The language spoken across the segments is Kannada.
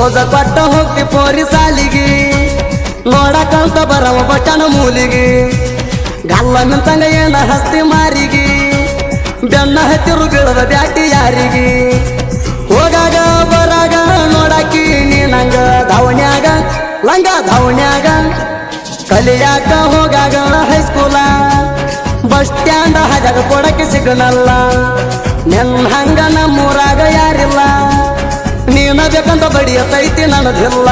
ರೋಜ ಕೊಟ್ಟ ಹೋಗ್ತಿ ಪೋರಿ ಸಾಲಿಗೆ ನೋಡಕಂತ ಬರವ ಬಟನ ಮೂಲಿಗೆ ಗಲ್ಲ ನಿಂತಂಗ ಏನ ಹಸ್ತಿ ಮಾರಿಗೆ ಬೆನ್ನ ಹತ್ತಿರು ಬೀಳದ ಬ್ಯಾಟಿ ಯಾರಿಗೆ ಹೋಗಾಗ ಬರಾಗ ನೋಡಾಕಿ ನೀನಂಗ ಧಾವಣ್ಯಾಗ ಲಂಗ ಧಾವಣ್ಯಾಗ ಕಲಿಯಾಕ ಹೋಗಾಗ ಹೈಸ್ಕೂಲ ಬಸ್ ಸ್ಟ್ಯಾಂಡ್ ಹಾಜಾಗ ಕೊಡಕ್ಕೆ ಸಿಗನಲ್ಲ ನಿನ್ನ ಹಂಗ ನಮ್ಮೂರಾಗ ಯಾರಿಲ್ಲ ನೀನ ಬೇಕಂತ ಬಡಿಯತೈತಿ ನನದಿಲ್ಲ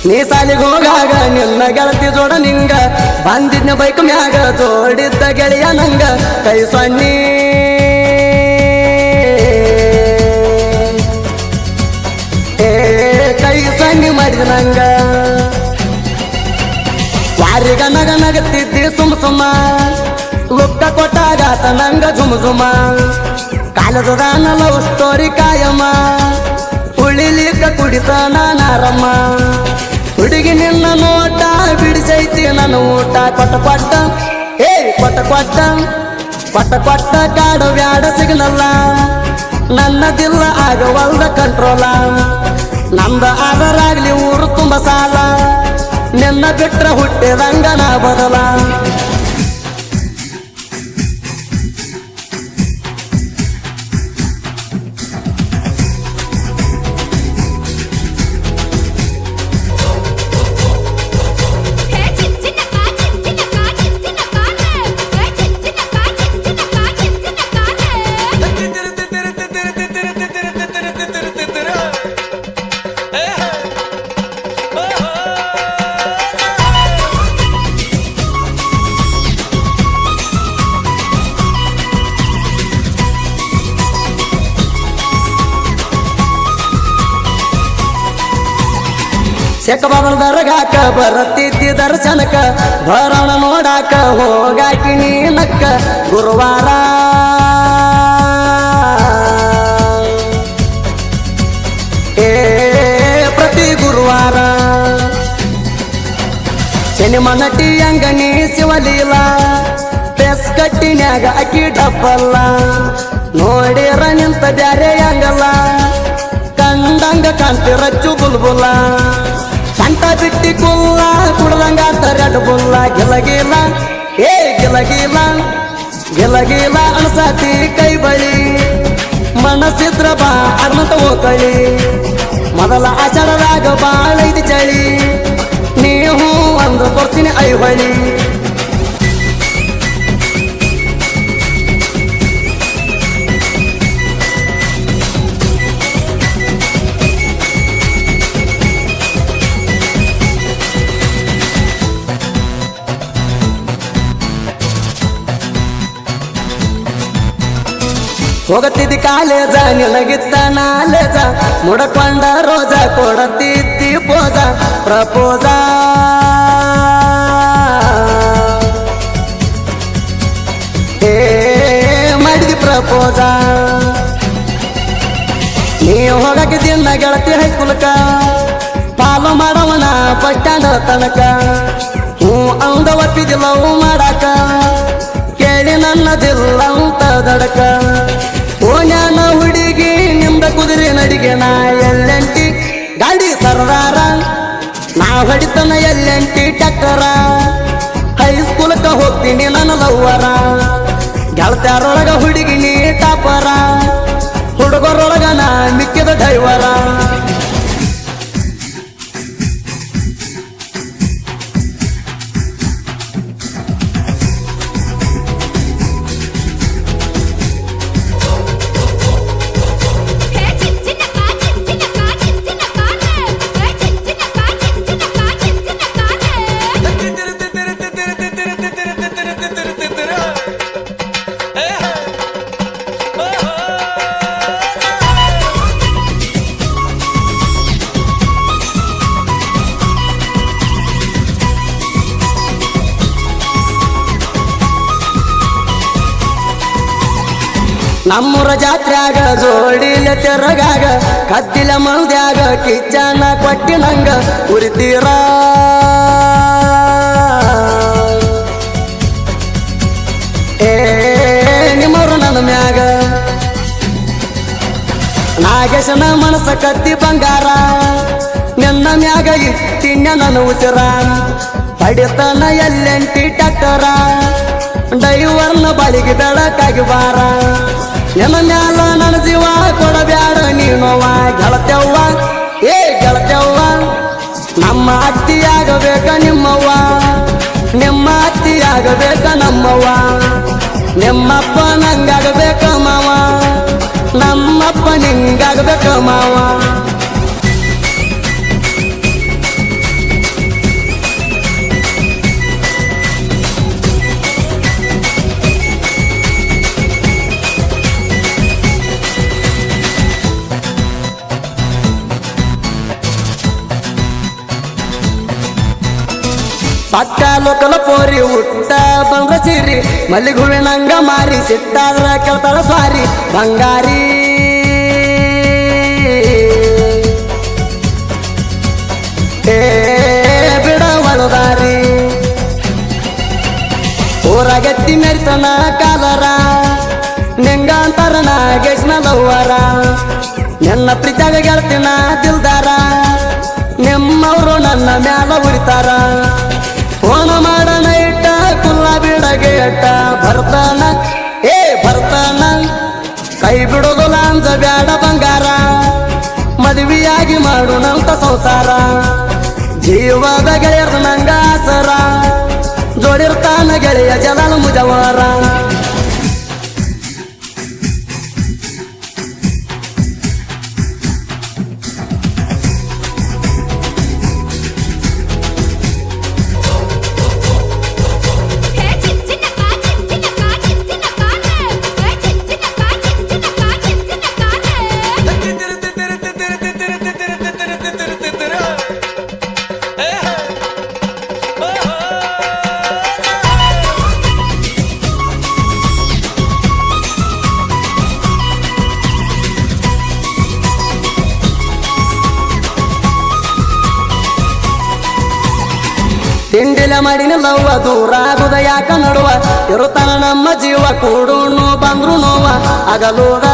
ನೀ ಸಾಲಿಗೆ ಹೋಗಾಗ ನಿನ್ನ ಗೆಳತಿ ಜೋಡ ನಿಂಗ ಬಂದಿದ್ನ ಬೈಕ್ ಮ್ಯಾಗ ಜೋಡಿದ್ದ ಗೆಳೆಯ ನಂಗ ಕೈ ಸೊನ್ನಿ ಕೈ ಸಣ್ಣಿ ಮಾಡಿದ ನಂಗ ವಾರಿಗ ನಗ ನಗತ್ತಿದ್ದಿ ಸುಮ್ಮ ಲುಕ್ಕ ಕೊಟ್ಟಾಗಾತ ನಂಗ ಜುಮ ಕಾಲದ ಲವ್ ಸ್ಟೋರಿ ಕಾಯಮ್ಮ ಉಳಿಲಿಕ್ಕ ಕುಡಿತ ನಾನಾರಮ್ಮ ಹುಡುಗಿ ನಿನ್ನ ನೋಟ ಬಿಡಿಸೈತಿ ನನ್ನ ಊಟ ಕೊಟ್ಟ ಕೊಟ್ಟ ಕಾಡು ಬ್ಯಾಡ ಸಿಗ್ನಲ್ಲ ನನ್ನದಿಲ್ಲ ಆಗವಲ್ದ ಕಂಟ್ರೋಲ ನಮ್ದ ಆದರಾಗ್ಲಿ ಊರು ತುಂಬ ಸಾಲ ನಿನ್ನ ಬಿಟ್ರ ಹುಟ್ಟಿದಂಗ ನಾ ಬದಲ ಚೆಕ್ಕ ಬಾಬನ ದರ್ಗಾಕ ಬರತ್ತಿದ್ದಿ ದರ್ಶನಕ ಭರವಣ ನೋಡಾಕ ಹೋಗಾಕಿ ನೀನಕ್ಕ ಗುರುವಾರ ಪ್ರತಿ ಗುರುವಾರ ಸಿನಿಮಾ ನಟಿ ಅಂಗನಿ ಶಿವಲೀಲ ಬೆಸ್ ಕಟ್ಟಿನ್ಯಾಗ ಅಕ್ಕಿ ಡಬ್ಬಲ್ಲ ನೋಡಿರ ನಿಂತ ಬ್ಯಾರೆ ಅಂಗಲ್ಲ ಕಂಡಂಗ ಕಾಂತಿರಚ್ಚು ಬುಲ್ಬುಲ್ಲ ಸಂತ ಬಿಟ್ಟಿ ಕುಲ್ಲ ಕುಡ್ದಂಗ ತರಡ್ ಬುಲ್ಲ ಗಿಲಗಿಲ ಗಿಲಗಿಲ ಅನ್ಸಾತಿ ಕೈ ಬಳಿ ಮನಸ್ಸಿದ್ರ ಬಾ ಅರ್ನತ ಹೋಕಳಿ ಮೊದಲ ಆಷಾಢದಾಗ ಬಾಳೈತಿ ಚಳಿ ನೀವು ಒಂದು ಕೊಡ್ತೀನಿ ಐಹೊಳಿ ಹೋಗತ್ತಿದ್ದಿ ಕಾಲೇಜ ನಿನಗಿತ್ತ ನಾಲೇಜ ಮುಡಕೊಂಡ ರೋಜ ಕೊಡತ್ತಿದ್ದಿ ಪೋಜ ಪ್ರಪೋಜ ಮಾಡಿದಿ ಪ್ರಪೋಜ ನೀ ಹೋಗಕ್ಕೆ ದಿನ ಗೆಳತಿ ಹೈಸ್ಕೂಲ್ಕ ಫಾಲೋ ಮಾಡವನ ಬಸ್ ಸ್ಟ್ಯಾಂಡ್ ತನಕ ಅವಂದ ಒಪ್ಪಿದಿಲ್ಲ ಮಾಡಾಕ ಕೇಳಿ ನನ್ನದಿಲ್ಲ ಅಂತ ದಡಕ ಓನ್ಯಾನ ಹುಡುಗಿ ನಿಂದ ಕುದುರೆ ನಡಿಗೆ ನಾ ಎಲ್ಲಂಟಿ ಗಾಡಿ ಸರ್ದಾರ ನಾ ಹೊಡಿತನ ಎಲ್ಲಂಟಿ ಟಕ್ಕರ ಹೈಸ್ಕೂಲ್ಕ ಹೋಗ್ತೀನಿ ನನ್ನ ಲವ್ವರ ಗೆಳತ್ಯಾರೊಳಗ ಹುಡುಗಿ ನೀ ಟಾಪರ ಹುಡುಗರೊಳಗ ನಾ ಮಿಕ್ಕಿದ ಡ್ರೈವರ ನಮ್ಮೂರ ಜಾತ್ರ್ಯಾಗ ಜೋಡಿಲೆ ತೆರಗಾಗ ಕದ್ದಿಲ ಮಂದ್ಯಾಗ ಕಿಚ್ಚನ ಕೊಟ್ಟಿ ನಂಗ ಉರಿತೀರ ಏ ನಿಮ್ಮವ್ರು ನನ್ನ ಮ್ಯಾಗ ನಾಗೇಶನ ಮನಸ್ಸ ಕತ್ತಿ ಬಂಗಾರ ನಿನ್ನ ಮ್ಯಾಗ ಇಟ್ಟಿನ ನನ್ನ ಉಸಿರ ಪಡಿತನ ಎಲ್ಲೆಂಟಿ ಟ್ಯಾಕ್ಟರ ಡೈವರ್ನ ಬಳಿಗೆ ಬೆಳಕಾಗಿ ಬಾರ ನಿನ್ನ ಮ್ಯಾಲ ನನ್ನ ಜೀವ ಕೊಡಬ್ಯಾಡ ನೀನೋವ ಗೆಳತ್ಯವ್ವ ಏ ಗೆಳತ್ಯವ್ವ ನಮ್ಮ ಅತ್ತಿಯಾಗಬೇಕ ನಿಮ್ಮವ್ವ ನಿಮ್ಮ ಅತ್ತಿಯಾಗಬೇಕ ನಮ್ಮವ್ವ ನಿಮ್ಮಪ್ಪ ನಂಗಾಗಬೇಕ ಮಾವ ನಮ್ಮಪ್ಪ ನಿಂಗಾಗಬೇಕ ಮಾವ ಪಕ್ಕ ಲೋಕಲ ಪೋರಿ ಹುಟ್ಟ ಬಂದ್ರ ಸಿರಿ ಮಲ್ಲಿಗೆ ಹೂವಿನಂಗ ಮಾರಿ ಸಿಟ್ಟಾದ್ರ ಕೇಳ್ತಾಳ ಸ್ವಾರಿ ಬಂಗಾರಿ ಏ ಬಿಡ ಒಳದಾರಿ ಊರಾಗೆತ್ತಿ ಮೆರಿತನ ಕಾಲರ ನಿಂಗಂತರ ನಾಗೇಶ್ನ ಲವ್ವರ ನನ್ನ ಪ್ರೀತಿಯಾಗ ಗೆಳ್ತಿನ ದಿಲ್ದಾರ ನಿಮ್ಮವ್ರು ನನ್ನ ಮ್ಯಾಲ ಉರಿತಾರ ಫೋನ ಮಾಡೋಣ ಇಟ್ಟ ಕುಲ್ಲ ಬಿಡಗೆ ಇಟ್ಟ ಬರ್ತಾನ ಏ ಬರ್ತಾನ ಕೈ ಬಿಡೋದು ಲಾಂಜ ಬ್ಯಾಡ ಬಂಗಾರ ಮದುವೆಯಾಗಿ ಮಾಡೋಣಂತ ಸಂಸಾರ ಜೀವದ ಗೆಳೆಯರ ನಂಗ ಆಸರ ಜೋಡಿರ್ತಾನ ಗೆಳೆಯ ಜಲಾಲ ಮುಜವಾರ ತಿಂಡಿಲ ಮಾಡಿನ ಲವ್ವ ದೂರ ಆಗುದ ಯಾಕ ನಡುವ ಇರುತ್ತಾನ ನಮ್ಮ ಜೀವ ಕೂಡೂನು ಬಂದ್ರು ನೋವ ಆಗಲೂದ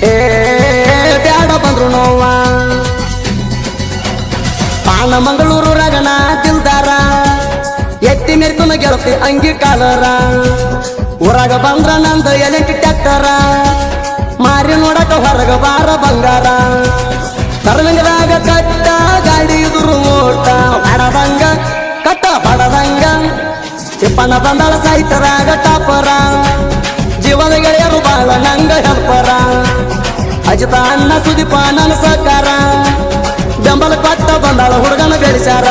ಏ ಬ್ಯಾಡ ಬಂದ್ರು ನೋವ ಪಾನ ಮಂಗಳೂರು ರಗಣ ದಿಲ್ದಾರ ಎತ್ತಿ ಮೆರ್ಕುನ ಗೆಳತಿ ಅಂಗಿ ಕಾಲರ ಊರಾಗ ಬಂದ್ರ ನಂದ ಎಲೆಂಟಿ ಟ್ಯಾಕ್ಟರ ಮಾರಿ ನೋಡಕ ಹೊರಗ ಬಾರ ಬಂಗಾರ ಕರ್ನಂಗದಾಗ ಕಟ್ಟ ಗಾಡಿ ದುರು ಓಟ ಹೊಡದಂಗ ಕಟ್ಟ ಹೊಡದಂಗ ಚಿಪ್ಪನ ಬಂದಳ ಸಾಯ್ತರಾಗ ಟಾಪರ ಜೀವದ ಗೆಳೆಯರು ಬಾಳ ನಂಗ ಹೆಲ್ಪರ ಅಜಿತ ಅಣ್ಣ ಸುದೀಪ ನನ್ನ ಸಕಾರ ಬೆಂಬಲ ಕೊಟ್ಟ ಬಂದಾಳ ಹುಡುಗನ ಬೆಳೆಸ್ಯಾರ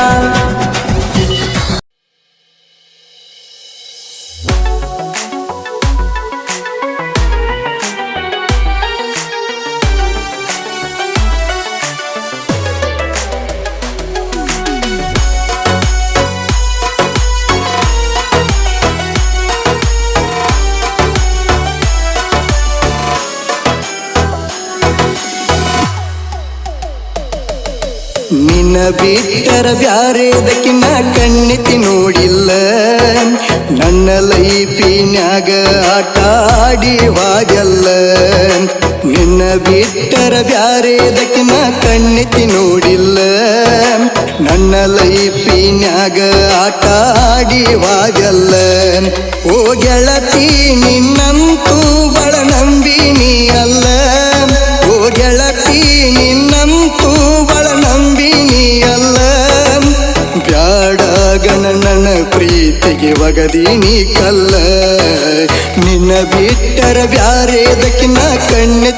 ನಿನ್ನ ಬಿಟ್ಟರ ಬ್ಯಾರೇದಕ್ಕಿನ್ನ ಕಣ್ಣೆತ್ತಿ ನೋಡಿಲ್ಲ ನನ್ನ ಲೈಫಿನ್ಯಾಗ ಆಟ ಆಡಿ ಹೋಗಲ್ಲ ನಿನ್ನ ಬಿಟ್ಟರ ಬ್ಯಾರೇದಕ್ಕಿನ್ನ ಕಣ್ಣೆತ್ತಿ ನೋಡಿಲ್ಲ ನನ್ನ ಲೈಫಿನ್ಯಾಗ ಆಟ ಆಡಿ ಹೋಗಲ್ಲ ಓ ಗೆಳತಿ ನಿನ್ನಂತೂ ಬಳ ನಂಬಿನಿ ಅಲ್ಲ ಓ ಗೆಳತಿ ನಿನ್ನಂತೂ ಬಳ ನಂಬಿನಿ ಅಲ್ಲ ಬ್ಯಾಡ ಗಣನ ಪ್ರೀತಿಗೆ ಒಗದೀನಿ ಕಲ್ಲ ನಿನ್ನ ಬಿಟ್ಟರ ಬ್ಯಾರೇದಕ್ಕಿನ್ನ ಕಣ್ಣೆ